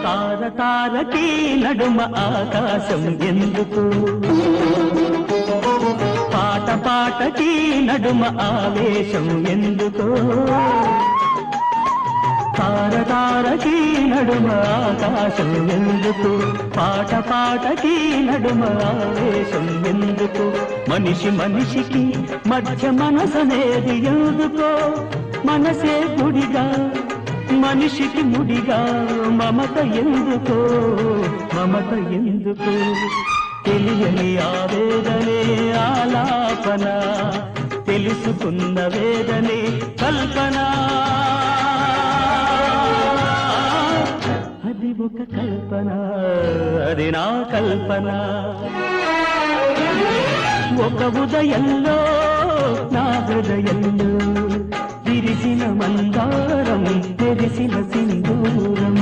తార తారకి నడుమ ఆకాశం ఎందుకు పాట పాటకి నడుమ ఆవేశం ఎందుకు తార తారకి నడుమ ఆకాశం ఎందుకు పాట పాటకి నడుమ ఆవేశం ఎందుకు మనిషి మనిషికి మధ్య మనసనేది ఎందుకో మనసే గుడిగా మనిషికి ముడిగా మమత ఎందుకో మమత ఎందుకు తెలియని ఆవేదనే ఆలాపన తెలుసుకున్న వేదనే కల్పన అది ఒక కల్పన అది నా కల్పన ఒక ఉదయంలో నా హృదయంలో విరిసిన మందారం తెరిసిన సింధూరం